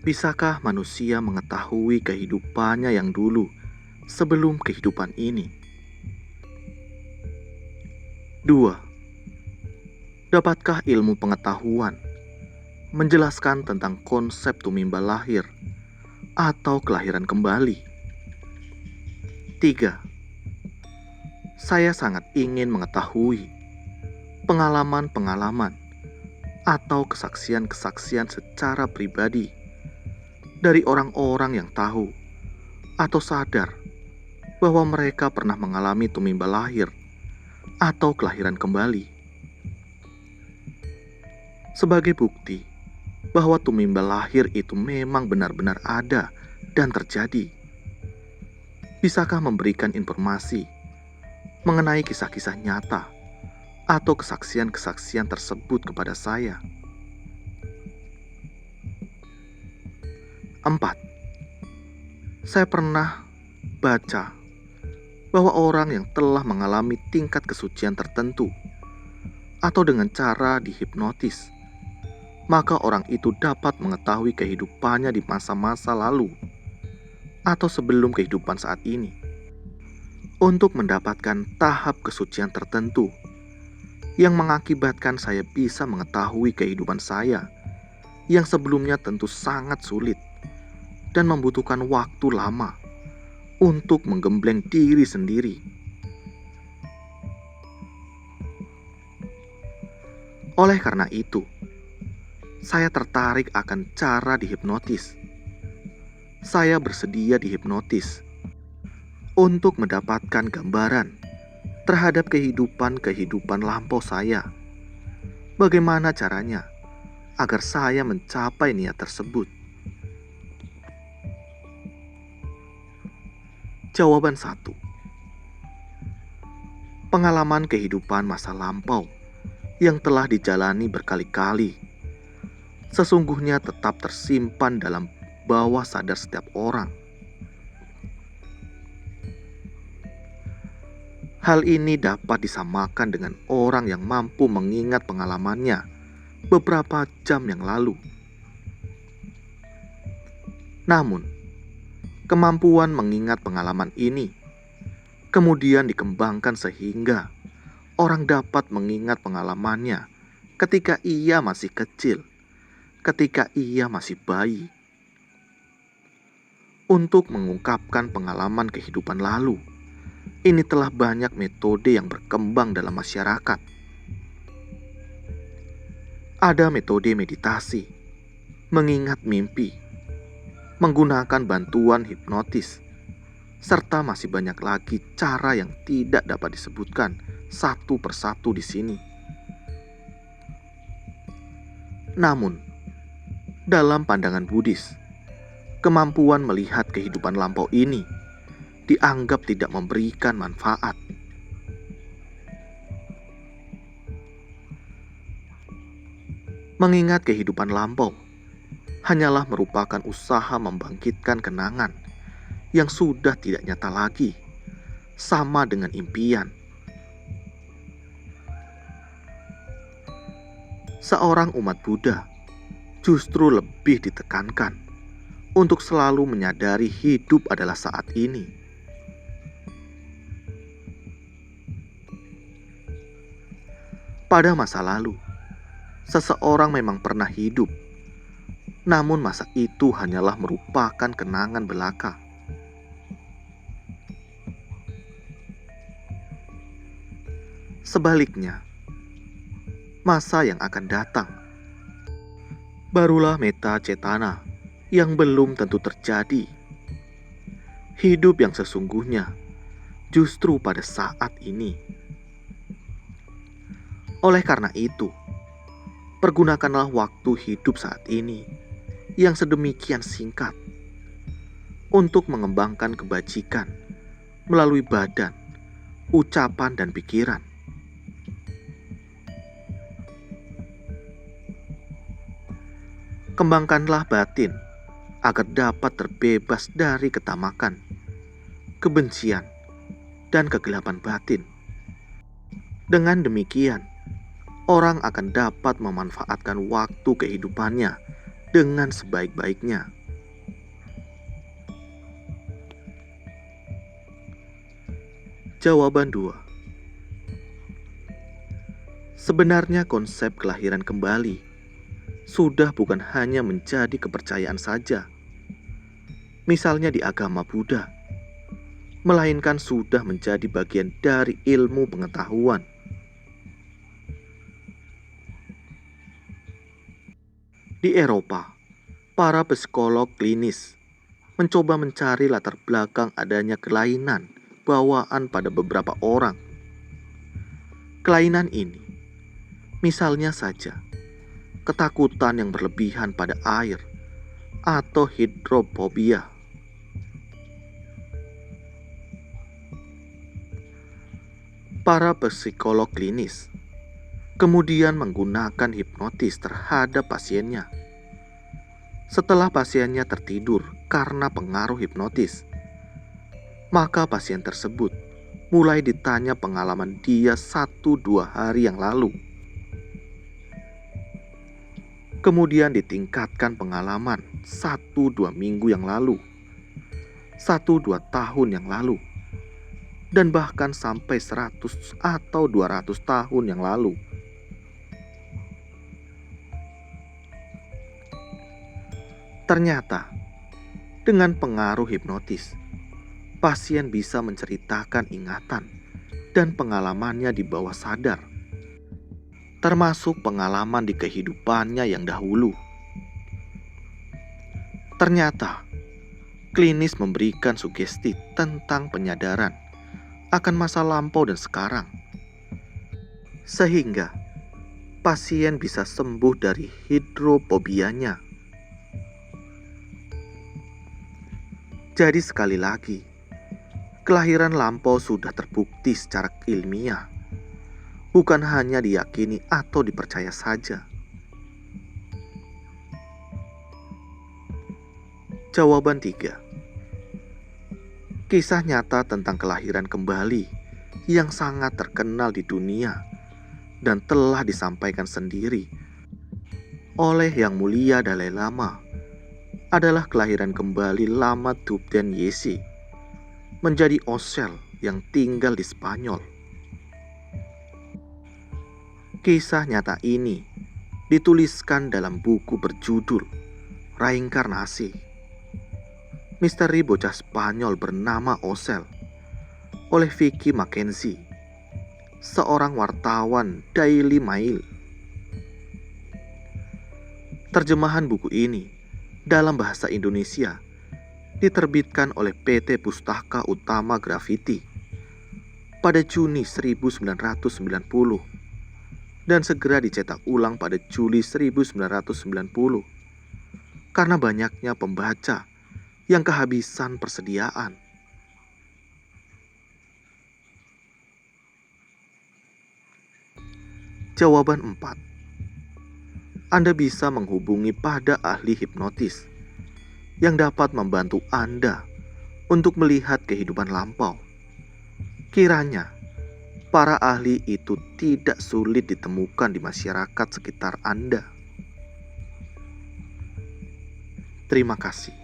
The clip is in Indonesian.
Bisakah manusia mengetahui kehidupannya yang dulu sebelum kehidupan ini? 2. Dapatkah ilmu pengetahuan menjelaskan tentang konsep tumimbal lahir atau kelahiran kembali? 3. Saya sangat ingin mengetahui pengalaman-pengalaman atau kesaksian-kesaksian secara pribadi dari orang-orang yang tahu atau sadar bahwa mereka pernah mengalami tumimbal lahir atau kelahiran kembali. Sebagai bukti bahwa tumimbal lahir itu memang benar-benar ada dan terjadi, bisakah memberikan informasi mengenai kisah-kisah nyata atau kesaksian-kesaksian tersebut kepada saya? 4. Saya pernah baca bahwa orang yang telah mengalami tingkat kesucian tertentu atau dengan cara dihipnotis, maka orang itu dapat mengetahui kehidupannya di masa-masa lalu atau sebelum kehidupan saat ini untuk mendapatkan tahap kesucian tertentu yang mengakibatkan saya bisa mengetahui kehidupan saya yang sebelumnya tentu sangat sulit dan membutuhkan waktu lama untuk menggembleng diri sendiri. Oleh karena itu, saya tertarik akan cara dihipnotis. Saya bersedia dihipnotis untuk mendapatkan gambaran terhadap kehidupan lampau saya. Bagaimana caranya agar saya mencapai niat tersebut? Jawaban 1. Pengalaman kehidupan masa lampau yang telah dijalani berkali-kali sesungguhnya tetap tersimpan dalam bawah sadar setiap orang. Hal ini dapat disamakan dengan orang yang mampu mengingat pengalamannya beberapa jam yang lalu. Namun, kemampuan mengingat pengalaman ini kemudian dikembangkan sehingga orang dapat mengingat pengalamannya ketika ia masih kecil, ketika ia masih bayi. Untuk mengungkapkan pengalaman kehidupan lalu, ini telah banyak metode yang berkembang dalam masyarakat. Ada metode meditasi, mengingat mimpi, menggunakan bantuan hipnotis, serta masih banyak lagi cara yang tidak dapat disebutkan satu persatu di sini. Namun, dalam pandangan Buddhis, kemampuan melihat kehidupan lampau ini dianggap tidak memberikan manfaat. Mengingat kehidupan lampau hanyalah merupakan usaha membangkitkan kenangan yang sudah tidak nyata lagi, sama dengan impian. Seorang umat Buddha justru lebih ditekankan untuk selalu menyadari hidup adalah saat ini. Pada masa lalu, seseorang memang pernah hidup, namun masa itu hanyalah merupakan kenangan belaka. Sebaliknya, masa yang akan datang barulah meta cetana yang belum tentu terjadi. Hidup yang sesungguhnya justru pada saat ini. Oleh karena itu, pergunakanlah waktu hidup saat ini yang sedemikian singkat untuk mengembangkan kebajikan melalui badan, ucapan, dan pikiran. Kembangkanlah batin agar dapat terbebas dari ketamakan, kebencian, dan kegelapan batin. Dengan demikian, orang akan dapat memanfaatkan waktu kehidupannya dengan sebaik-baiknya. Jawaban 2. Sebenarnya konsep kelahiran kembali sudah bukan hanya menjadi kepercayaan saja, misalnya di agama Buddha, melainkan sudah menjadi bagian dari ilmu pengetahuan. Di Eropa, para psikolog klinis mencoba mencari latar belakang adanya kelainan bawaan pada beberapa orang. Kelainan ini, misalnya saja, ketakutan yang berlebihan pada air atau hidrofobia. Para psikolog klinis kemudian menggunakan hipnotis terhadap pasiennya. Setelah pasiennya tertidur karena pengaruh hipnotis, maka pasien tersebut mulai ditanya pengalaman dia 1-2 hari yang lalu. Kemudian ditingkatkan pengalaman 1-2 minggu yang lalu, 1-2 tahun yang lalu, dan bahkan sampai 100 atau 200 tahun yang lalu. Ternyata, dengan pengaruh hipnotis, pasien bisa menceritakan ingatan dan pengalamannya di bawah sadar, termasuk pengalaman di kehidupannya yang dahulu. Ternyata, klinis memberikan sugesti tentang penyadaran akan masa lampau dan sekarang, sehingga pasien bisa sembuh dari hidrofobianya. Jadi sekali lagi, kelahiran lampau sudah terbukti secara ilmiah, bukan hanya diyakini atau dipercaya saja. Jawaban 3. Kisah nyata tentang kelahiran kembali yang sangat terkenal di dunia dan telah disampaikan sendiri oleh Yang Mulia Dalai Lama adalah kelahiran kembali Lama Thubten Yesi menjadi Osel yang tinggal di Spanyol. Kisah nyata ini dituliskan dalam buku berjudul Reinkarnasi, Misteri Bocah Spanyol Bernama Osel oleh Vicky Mackenzie, seorang wartawan Daily Mail. Terjemahan buku ini dalam bahasa Indonesia diterbitkan oleh PT Pustaka Utama Graffiti pada Juni 1990 dan segera dicetak ulang pada Juli 1990 karena banyaknya pembaca yang kehabisan persediaan. Jawaban 4. Anda bisa menghubungi pada ahli hipnotis yang dapat membantu Anda untuk melihat kehidupan lampau. Kiranya para ahli itu tidak sulit ditemukan di masyarakat sekitar Anda. Terima kasih.